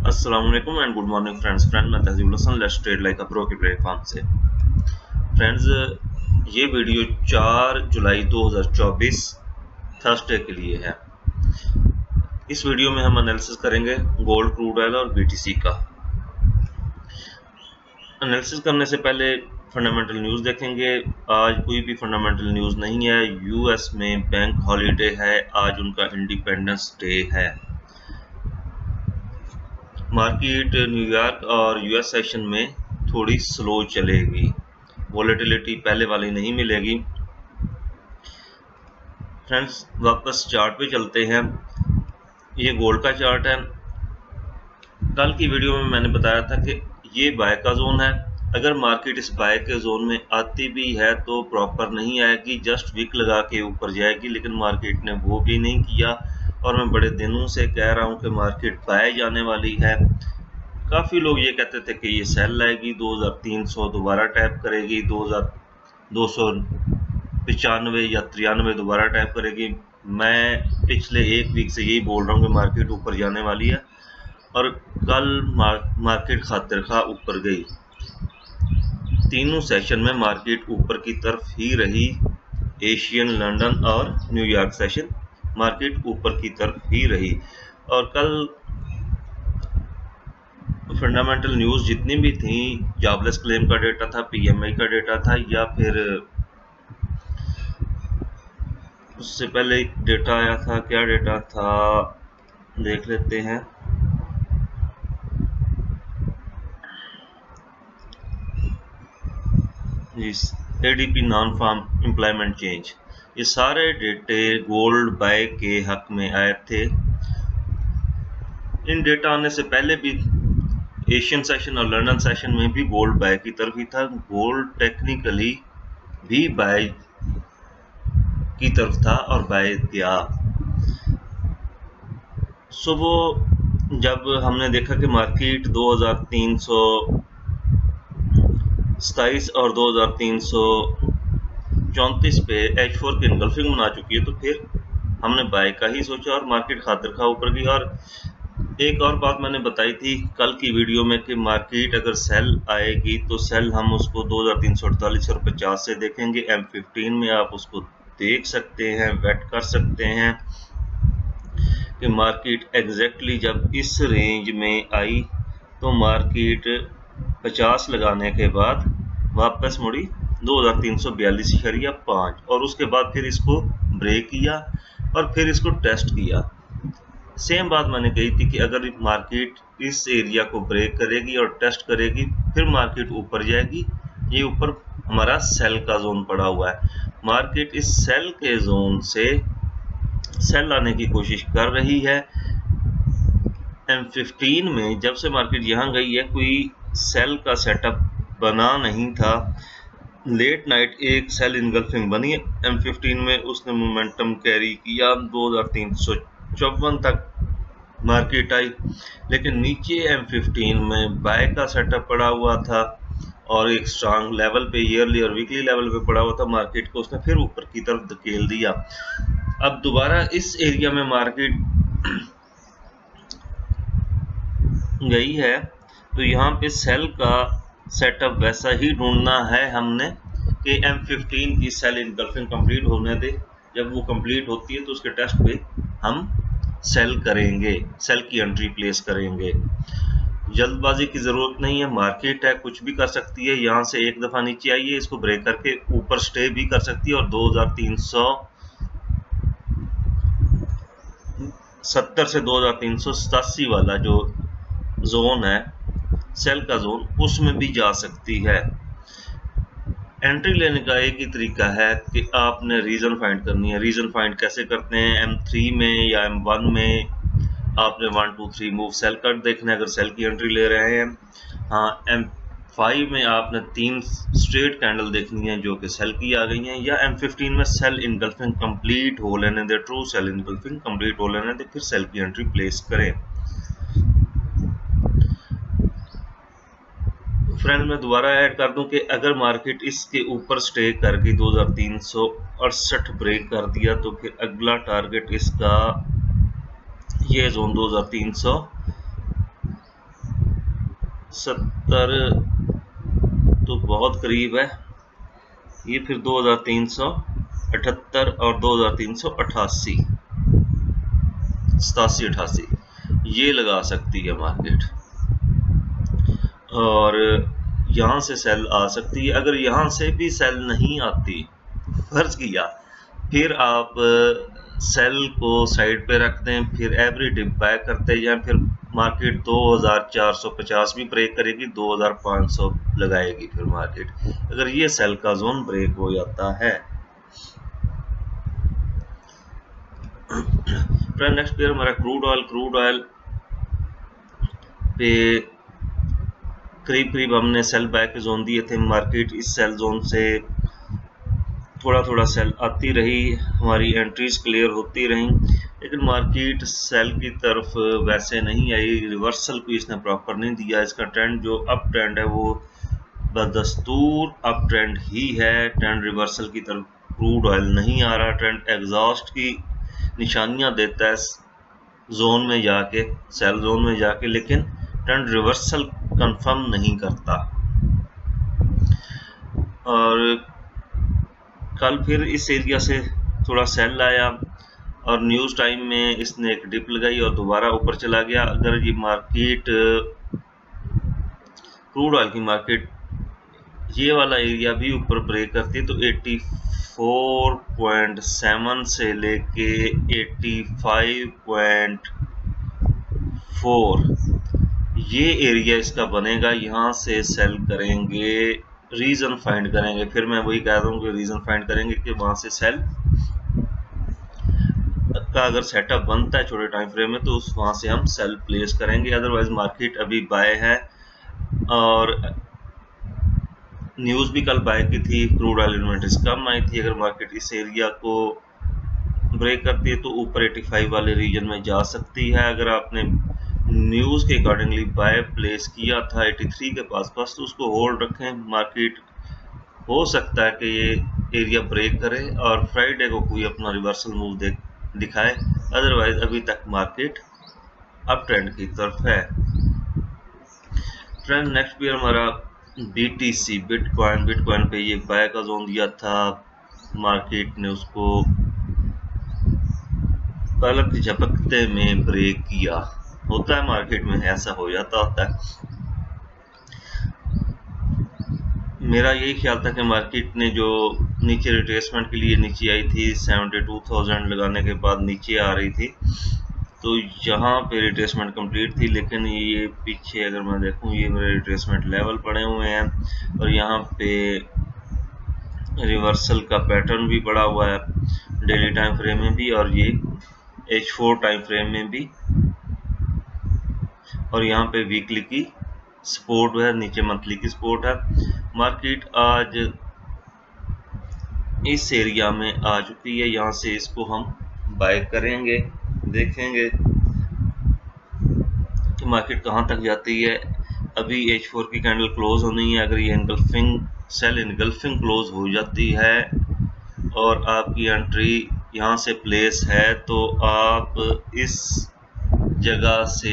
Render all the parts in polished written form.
अस्सलाम वालेकुम and good morning friends. मैं Tahzeebul Hasan let's trade like a pro की प्लेटफॉर्म से। फ्रेंड्स, ये वीडियो 4 जुलाई 2024 थर्सडे के लिए है। इस वीडियो में हम एनालिसिस करेंगे गोल्ड, क्रूड ऑयल और बीटीसी का। एनालिसिस करने से पहले फंडामेंटल न्यूज़ देखेंगे। आज कोई भी फंडामेंटल न्यूज़ नहीं है। यूएस में बैंक हॉलीडे है, आज उनका इंडिपेंडेंस डे है। मार्केट न्यूयॉर्क और यूएस सेशन में थोड़ी स्लो चलेगी, वॉलेटिलिटी पहले वाली नहीं मिलेगी। फ्रेंड्स, वापस चार्ट पे चलते हैं। ये गोल्ड का चार्ट है। कल की वीडियो में मैंने बताया था कि ये बाय का जोन है। अगर मार्केट इस बाय के जोन में आती भी है तो प्रॉपर नहीं आएगी, जस्ट विक लगा के ऊपर जाएगी, लेकिन मार्केट ने वो भी नहीं किया। और मैं बड़े दिनों से कह रहा हूँ कि मार्केट बाय जाने वाली है। काफ़ी लोग ये कहते थे कि ये सेल लाएगी, 2300 दोबारा टैप करेगी, 2295 या 93 दोबारा टैप करेगी। मैं पिछले एक वीक से यही बोल रहा हूँ कि मार्केट ऊपर जाने वाली है, और कल मार्केट खातिर खा ऊपर गई। तीनों सेशन में मार्केट ऊपर की तरफ ही रही। एशियन, लंदन और न्यूयॉर्क सेशन मार्केट ऊपर की तरफ ही रही। और कल फंडामेंटल न्यूज़ जितनी भी थी, जॉबलेस क्लेम का डेटा था, पीएमआई का डेटा था, या फिर उससे पहले एक डेटा आया था, क्या डेटा था देख लेते हैं। ADP non farm employment change, ये सारे डेटे गोल्ड बाय के हक में आए थे। इन डेटा आने से पहले भी एशियन सेशन और लंदन सेशन में भी गोल्ड बाय की तरफ ही था। गोल्ड टेक्निकली भी बाय की तरफ था और बाय गया। सुबह जब हमने देखा कि मार्केट 2327 और 2334 पे H4 की इनगल्फिंग बना चुकी है, तो फिर हमने बाय का ही सोचा और मार्केट खातिर खा ऊपर गई। और एक और बात मैंने बताई थी कल की वीडियो में कि मार्केट अगर सेल आएगी तो सेल हम उसको 2348 और 50 से देखेंगे। M15 में आप उसको देख सकते हैं, वेट कर सकते हैं कि मार्केट एग्जैक्टली जब इस रेंज में आई तो मार्केट 50 लगाने के बाद वापस मुड़ी 2342.5, और उसके बाद फिर इसको ब्रेक किया और फिर इसको टेस्ट किया। सेम बात मैंने कही थी कि अगर मार्केट इस एरिया को ब्रेक करेगी और टेस्ट करेगी, फिर मार्केट ऊपर जाएगी। ये ऊपर हमारा सेल का जोन पड़ा हुआ है। मार्केट इस सेल के जोन से सेल लाने की कोशिश कर रही है। M15 में जब से मार्केट यहाँ गई है, कोई सेल का सेटअप बना नहीं था। लेट नाइट एक सेल इनगल्फिंग बनी है M15 में, उसने मोमेंटम कैरी किया 2354 तक मार्केट आई, लेकिन नीचे M15 में बाय का सेटअप पड़ा हुआ था और एक स्ट्रांग लेवल पे, ईयरली और वीकली लेवल पे पड़ा हुआ था। मार्केट को उसने फिर ऊपर की तरफ धकेल दिया। अब दोबारा इस एरिया में मार्केट गई है, तो यहाँ पे सेल का सेटअप वैसा ही ढूंढना है हमने कि M15 की सेल इनगल्फिंग कंप्लीट होने दे। जब वो कंप्लीट होती है तो उसके टेस्ट पे हम सेल करेंगे, सेल की एंट्री प्लेस करेंगे। जल्दबाजी की जरूरत नहीं है, मार्केट है, कुछ भी कर सकती है। यहाँ से एक दफा नीचे आई है, इसको ब्रेक करके ऊपर स्टे भी कर सकती है, और 2370 से 2387 वाला जो जोन है सेल का जोन, उसमें भी जा सकती है। एंट्री लेने का एक ही तरीका है कि आपने रीजन फाइंड करनी है। रीजन फाइंड कैसे करते हैं? M3 में या M1 में आपने 1 2 3 मूव सेल कट देखना है, अगर सेल की एंट्री ले रहे हैं। हाँ, M5 में आपने 3 स्ट्रेट कैंडल देखनी है जो कि सेल की आ गई हैं, या M15 में सेल इनगल्फिंग कंप्लीट हो लेने दे, ट्रू सेल इनगल्फिंग कंप्लीट हो लेने दे, फिर सेल की एंट्री प्लेस करें। फ्रेंड, मैं दोबारा ऐड कर दूं कि अगर मार्केट इसके ऊपर स्टे कर गई, 2368 ब्रेक कर दिया, तो फिर अगला टारगेट इसका ये जोन 2300 70 तो बहुत करीब है, ये फिर 2378 और 2388, 87-88 ये लगा सकती है मार्केट, और यहाँ से सेल आ सकती है। अगर यहाँ से भी सेल नहीं आती, फर्ज किया, फिर आप सेल को साइड पे रख दें, फिर एवरी डिप बाय करते जाएं, फिर मार्केट 2450 भी ब्रेक करेगी, 2500 लगाएगी फिर मार्केट, अगर ये सेल का जोन ब्रेक हो जाता है। नेक्स्ट पेयर हमारा क्रूड ऑयल पे करीब हमने सेल बाय के जोन दिए थे, मार्केट इस सेल जोन से थोड़ा सेल आती रही, हमारी एंट्रीज क्लियर होती रही, लेकिन मार्केट सेल की तरफ वैसे नहीं आई, रिवर्सल को इसने प्रॉपर नहीं दिया। इसका ट्रेंड जो अप ट्रेंड है वो बदस्तूर अप ट्रेंड ही है, ट्रेंड रिवर्सल की तरफ क्रूड ऑयल नहीं आ रहा, ट्रेंड एग्जॉस्ट की निशानियां देता है जोन में जाके, सेल जोन में जाके, लेकिन ट्रेंड रिवर्सल कंफर्म नहीं करता। और कल फिर इस एरिया से थोड़ा सेल आया और न्यूज़ टाइम में इसने एक डिप लगाई और दोबारा ऊपर चला गया। अगर ये मार्केट क्रूड ऑयल की मार्केट ये वाला एरिया भी ऊपर ब्रेक करती है तो 84.7 से लेके 85.4 ये एरिया इसका बनेगा, यहाँ से सेल करेंगे, रीजन फाइंड करेंगे। फिर मैं वही कह रहा हूँ कि रीजन फाइंड करेंगे कि वहां से सेल का अगर सेटअप बनता है छोटे टाइम फ्रेम में तो वहां से हम सेल प्लेस करेंगे, अदरवाइज मार्केट अभी बाय है। और न्यूज़ भी कल बाय की थी, क्रूड ऑयल इन्वेंटरीज कम आई थी, अगर मार्केट इस एरिया को ब्रेक करती है तो ऊपर 85 वाले रीजन में जा सकती है। अगर आपने न्यूज़ के अकॉर्डिंगली बाय प्लेस किया था 83 के पास तो उसको होल्ड रखें, मार्केट हो सकता है कि ये एरिया ब्रेक करे और फ्राइडे को कोई अपना रिवर्सल मूव दिखाए, अदरवाइज अभी तक मार्केट अप ट्रेंड की तरफ है। ट्रेंड नेक्स्ट भी हमारा BTC बिटकॉइन पे ये बाय का जोन दिया था, मार्केट ने उसको पलक झपकते में ब्रेक किया, होता है मार्केट में, ऐसा हो जाता होता है। मेरा यही ख्याल था कि मार्केट ने जो नीचे रिट्रेसमेंट के लिए नीचे आई थी 72,000 लगाने के बाद नीचे आ रही थी, तो यहाँ पे रिट्रेसमेंट कंप्लीट थी, लेकिन ये पीछे अगर मैं देखूँ ये मेरे रिट्रेसमेंट लेवल पड़े हुए हैं और यहाँ पे रिवर्सल का पैटर्न भी पड़ा हुआ है डेली टाइम फ्रेम में भी और ये H4 टाइम फ्रेम में भी, और यहाँ पे वीकली की सपोर्ट है, नीचे मंथली की सपोर्ट है। मार्केट आज इस एरिया में आ चुकी है, यहाँ से इसको हम बाय करेंगे, देखेंगे कि मार्केट कहाँ तक जाती है। अभी H4 की कैंडल क्लोज होनी है, अगर ये एंगल्फिंग सेल एंगल्फिंग क्लोज हो जाती है और आपकी एंट्री यहाँ से प्लेस है तो आप इस जगह से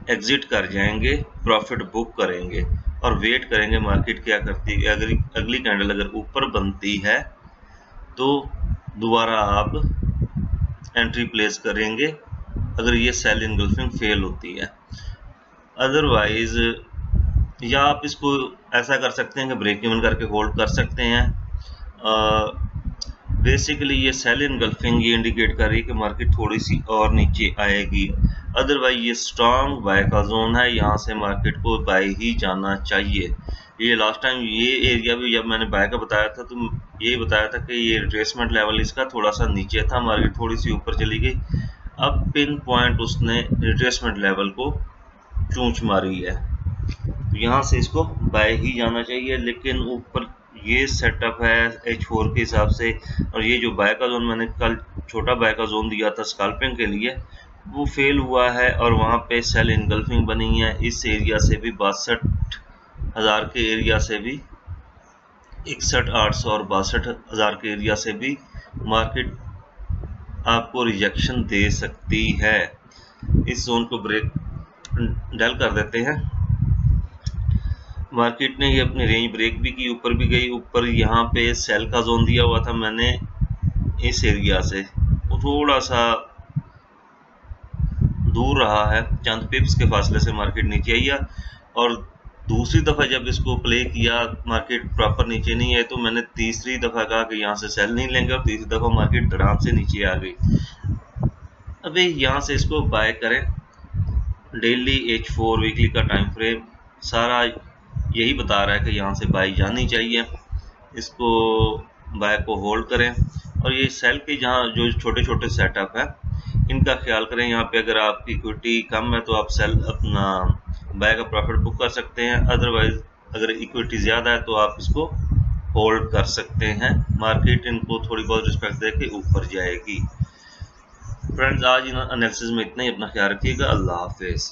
एग्जिट कर जाएंगे, प्रॉफिट बुक करेंगे और वेट करेंगे मार्केट क्या करती है। अगर अगली कैंडल अगर ऊपर बनती है तो दोबारा आप एंट्री प्लेस करेंगे अगर ये सेल इनगल्फिंग फेल होती है। अदरवाइज या आप इसको ऐसा कर सकते हैं कि ब्रेक इवन करके होल्ड कर सकते हैं। बेसिकली ये सेल इनगल्फिंग ये इंडिकेट कर रही है कि मार्केट थोड़ी सी और नीचे आएगी, अदरवाइज ये स्ट्रॉन्ग बाय का जोन है, यहाँ से मार्केट को बाय ही जाना चाहिए। ये लास्ट टाइम ये एरिया भी जब मैंने बाय का बताया था तो ये बताया था कि ये रिट्रेसमेंट लेवल इसका थोड़ा सा नीचे था, मार्केट थोड़ी सी ऊपर चली गई, अब पिन पॉइंट उसने रिट्रेसमेंट लेवल को चूंच मारी है, तो यहाँ से इसको बाय ही जाना चाहिए। लेकिन ऊपर ये सेटअप है H4 के हिसाब से, और ये जो बाय का जोन मैंने कल छोटा बाय का जोन दिया था स्कैल्पिंग के लिए वो फेल हुआ है और वहाँ पे सेल इनगल्फिंग बनी है। इस एरिया से भी 62,000 के एरिया से भी 61,800 और 62,000 के एरिया से भी मार्केट आपको रिजेक्शन दे सकती है। इस जोन को ब्रेक डल कर देते हैं। मार्केट ने ये अपनी रेंज ब्रेक भी की, ऊपर भी गई। ऊपर यहाँ पे सेल का जोन दिया हुआ था मैंने, इस एरिया से वो थोड़ा सा दूर रहा है, चंद पिप्स के फासले से मार्केट नीचे आई है। और दूसरी दफ़ा जब इसको प्ले किया, मार्केट प्रॉपर नीचे नहीं आई, तो मैंने तीसरी दफ़ा कहा कि यहाँ से सेल नहीं लेंगे, और तीसरी दफ़ा मार्केट धड़ाम से नीचे आ गई। अभी यहाँ से इसको बाय करें। डेली H4 वीकली का टाइम फ्रेम सारा यही बता रहा है कि यहाँ से बाय जानी चाहिए। इसको बाय को होल्ड करें, और ये सेल के जहाँ जो छोटे छोटे सेटअप है इनका ख्याल करें। यहाँ पे अगर आपकी इक्विटी कम है तो आप सेल अपना बाय का प्रॉफिट बुक कर सकते हैं, अदरवाइज अगर इक्विटी ज़्यादा है तो आप इसको होल्ड कर सकते हैं। मार्केट इनको थोड़ी बहुत रिस्पेक्ट दे के ऊपर जाएगी। फ्रेंड्स, आज इन एनालिसिस में इतना ही। अपना ख्याल रखिएगा। अल्लाह हाफिज़।